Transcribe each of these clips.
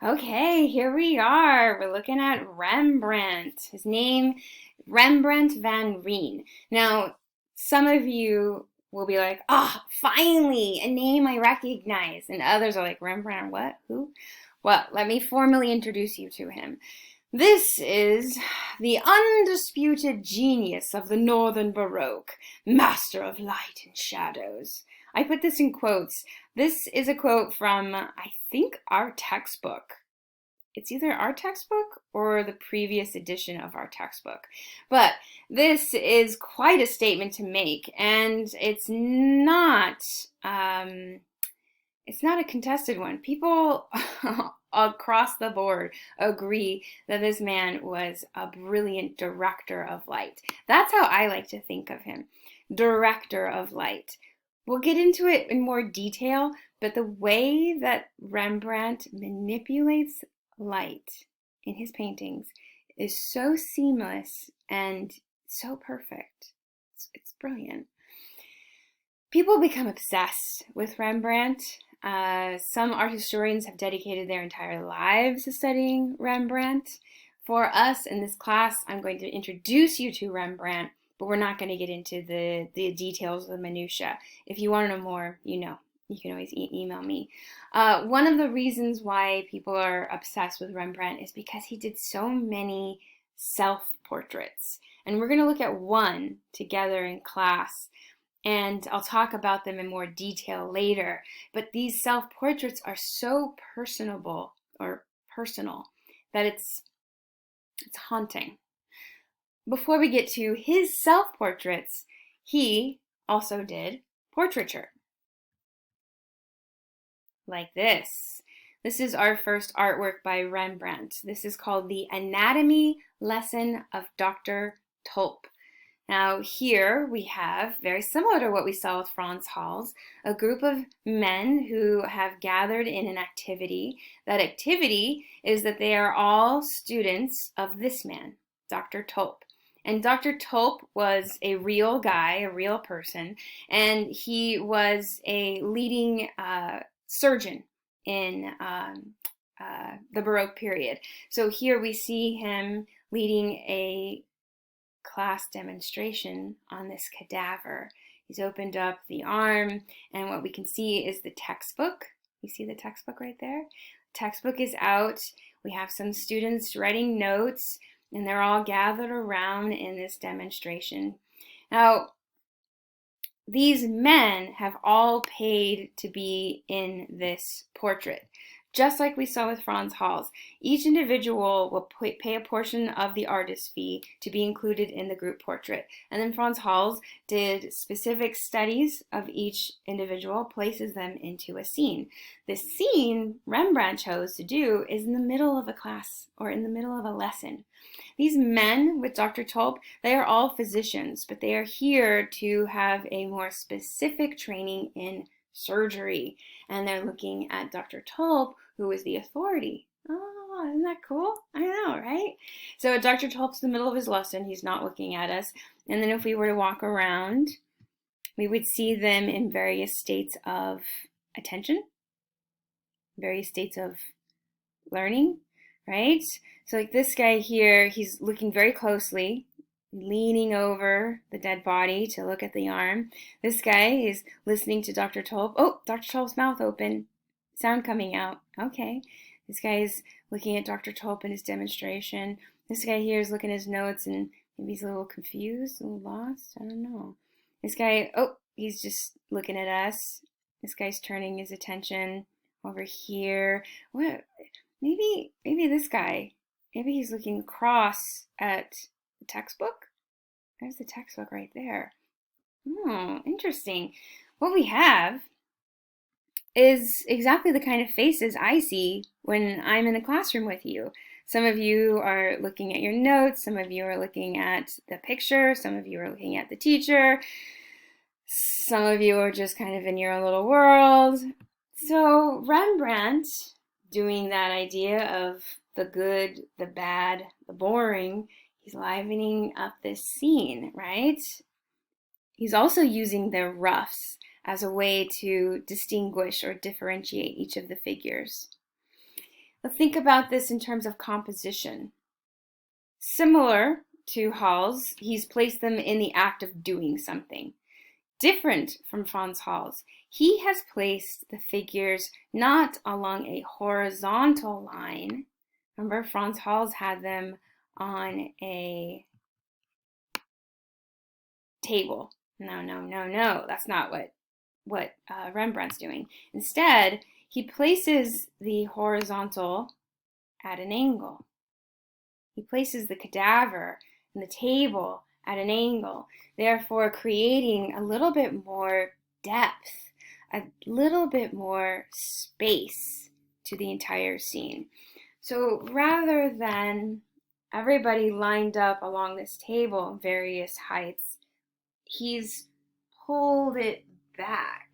Okay, here we are. We're looking at Rembrandt. His name, Rembrandt van Rijn. Now, some of you will be like, finally, a name I recognize. And others are like, Rembrandt, what? Who? Well, let me formally introduce you to him. This is the undisputed genius of the Northern Baroque, master of light and shadows. I put this in quotes. This is a quote from, I think, our textbook. It's either our textbook or the previous edition of our textbook. But this is quite a statement to make, and it's not a contested one. People across the board agree that this man was a brilliant director of light. That's how I like to think of him. Director of light. We'll get into it in more detail, but the way that Rembrandt manipulates light in his paintings is so seamless and so perfect. It's brilliant. People become obsessed with Rembrandt. Some art historians have dedicated their entire lives to studying Rembrandt. For us in this class, I'm going to introduce you to Rembrandt, but we're not going to get into the details of the minutiae. If you want to know more, you can always email me. One of the reasons why people are obsessed with Rembrandt is because he did so many self-portraits. And we're going to look at one together in class. And I'll talk about them in more detail later. But these self-portraits are so personal that it's haunting. Before we get to his self-portraits, he also did portraiture. Like this. This is our first artwork by Rembrandt. This is called The Anatomy Lesson of Dr. Tulp. Now here we have, very similar to what we saw with Frans Hals, a group of men who have gathered in an activity. That activity is that they are all students of this man, Dr. Tulp. And Dr. Tulp was a real guy, a real person, and he was a leading surgeon in the Baroque period. So here we see him leading a class demonstration on this cadaver. He's opened up the arm, and what we can see is the textbook. You see the textbook right there? Textbook is out. We have some students writing notes, and they're all gathered around in this demonstration. Now, these men have all paid to be in this portrait. Just like we saw with Frans Hals, each individual will pay a portion of the artist fee to be included in the group portrait. And then Frans Hals did specific studies of each individual, places them into a scene. The scene Rembrandt chose to do is in the middle of a class or in the middle of a lesson. These men with Dr. Tulp, they are all physicians, but they are here to have a more specific training in surgery. And they're looking at Dr. Tulp, who is the authority. Oh, isn't that cool? I know, right? So Dr. Tulp's in the middle of his lesson. He's not looking at us. And then if we were to walk around, we would see them in various states of attention, various states of learning, right? So like this guy here, he's looking very closely, leaning over the dead body to look at the arm. This guy is listening to Dr. Tulp. Oh, Dr. Tulp's mouth open. Sound coming out. Okay. This guy is looking at Dr. Tulp in his demonstration. This guy here is looking at his notes and maybe he's a little confused, a little lost. I don't know. This guy, he's just looking at us. This guy's turning his attention over here. What? Maybe this guy. Maybe he's looking across at the textbook? There's the textbook right there. Oh, interesting. What we have is exactly the kind of faces I see when I'm in the classroom with you. Some of you are looking at your notes, some of you are looking at the picture, some of you are looking at the teacher, some of you are just kind of in your own little world. So Rembrandt, doing that idea of the good, the bad, the boring, he's livening up this scene, right? He's also using the roughs as a way to distinguish or differentiate each of the figures. But think about this in terms of composition. Similar to Hals, he's placed them in the act of doing something. Different from Frans Hals, he has placed the figures not along a horizontal line. Remember, Frans Hals had them on a table. No. That's not what Rembrandt's doing. Instead, he places the horizontal at an angle. He places the cadaver and the table at an angle, therefore creating a little bit more depth, a little bit more space to the entire scene. So rather than everybody lined up along this table, various heights, he's pulled it back.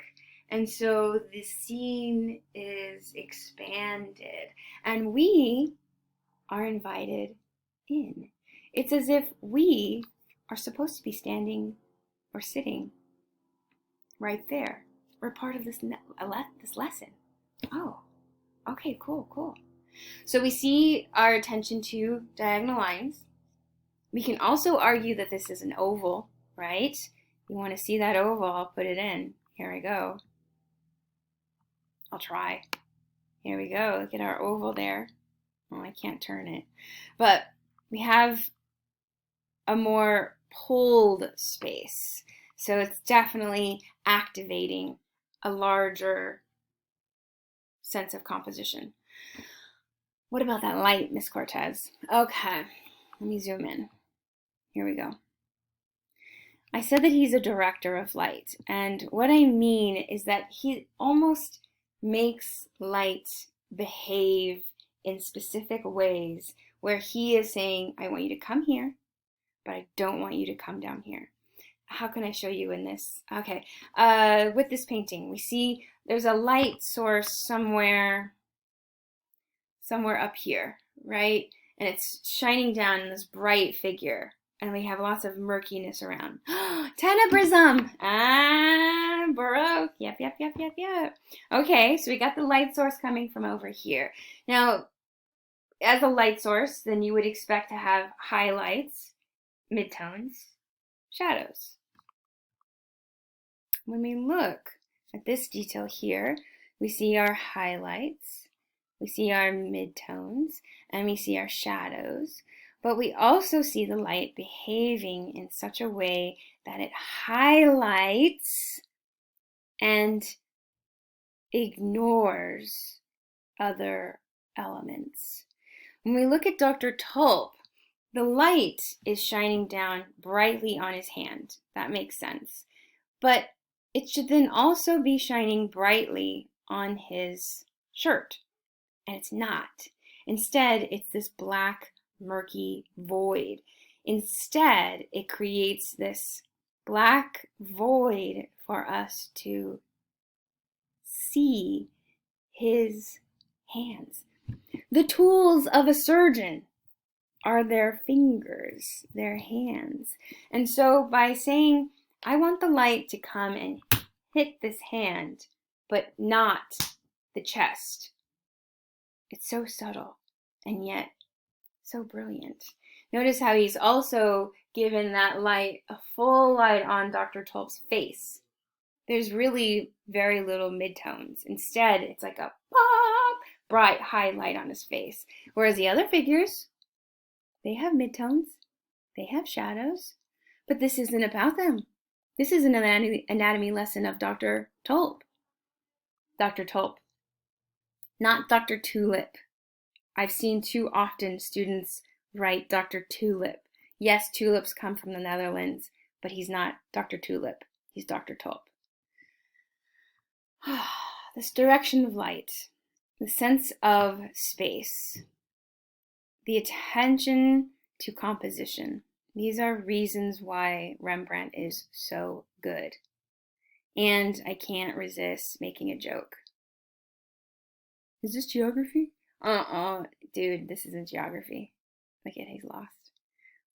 And so the scene is expanded, and we are invited in. It's as if we are supposed to be standing or sitting right there. We're part of this lesson. Oh, okay, cool. So we see our attention to diagonal lines. We can also argue that this is an oval, right? You want to see that oval, I'll put it in. Here we go. I'll try. Here we go. Look at our oval there. Oh, I can't turn it. But we have a more pulled space. So it's definitely activating a larger sense of composition. What about that light, Miss Cortez? Okay, let me zoom in. Here we go. I said that he's a director of light, and what I mean is that he almost makes light behave in specific ways where he is saying, I want you to come here, but I don't want you to come down here. How can I show you in this? Okay, with this painting, we see there's a light source somewhere up here, right? And it's shining down in this bright figure. And we have lots of murkiness around. Tenebrism! Ah, Baroque. Yep. Okay, so we got the light source coming from over here. Now, as a light source, then you would expect to have highlights, midtones, shadows. When we look at this detail here, we see our highlights, we see our midtones, and we see our shadows. But we also see the light behaving in such a way that it highlights and ignores other elements. When we look at Dr. Tulp, the light is shining down brightly on his hand. That makes sense. But it should then also be shining brightly on his shirt. And it's not. Instead, it's this black, murky void. Instead, it creates this black void for us to see his hands. The tools of a surgeon are their fingers, their hands. And so by saying, I want the light to come and hit this hand, but not the chest, it's so subtle and yet so brilliant. Notice how he's also given that light, a full light on Dr. Tulp's face. There's really very little midtones. Instead, it's like a pop, bright highlight on his face. Whereas the other figures, they have midtones, they have shadows, but this isn't about them. This is an anatomy lesson of Dr. Tulp. Dr. Tulp, not Dr. Tulip. I've seen too often students write Dr. Tulip. Yes, tulips come from the Netherlands, but he's not Dr. Tulip. He's Dr. Tulp. This direction of light, the sense of space, the attention to composition. These are reasons why Rembrandt is so good. And I can't resist making a joke. Is this geography? Dude, this isn't geography. Look at, he's lost.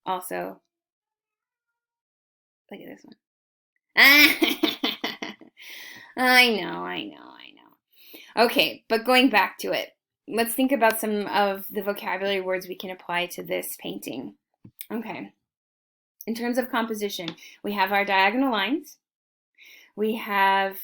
Also, look at this one. I know. Okay, but going back to it. let's think about some of the vocabulary words we can apply to this painting. Okay, in terms of composition, we have our diagonal lines. We have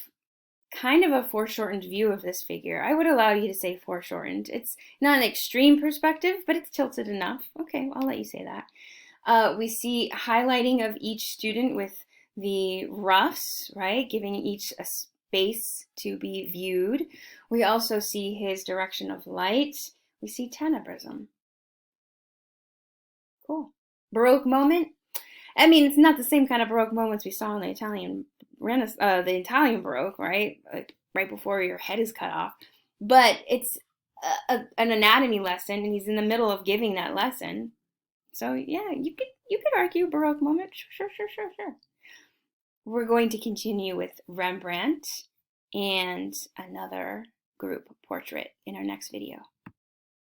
kind of a foreshortened view of this figure. I would allow you to say foreshortened. It's not an extreme perspective, but it's tilted enough. Okay, I'll let you say that. We see highlighting of each student with the roughs, right? Giving each a space to be viewed. We also see his direction of light. We see tenebrism. Cool. Baroque moment. I mean, it's not the same kind of Baroque moments we saw in the Italian the Italian Baroque, right? Like right before your head is cut off. But it's an anatomy lesson, and he's in the middle of giving that lesson. So yeah, you could argue Baroque moment. Sure, sure, sure, sure. We're going to continue with Rembrandt and another group portrait in our next video.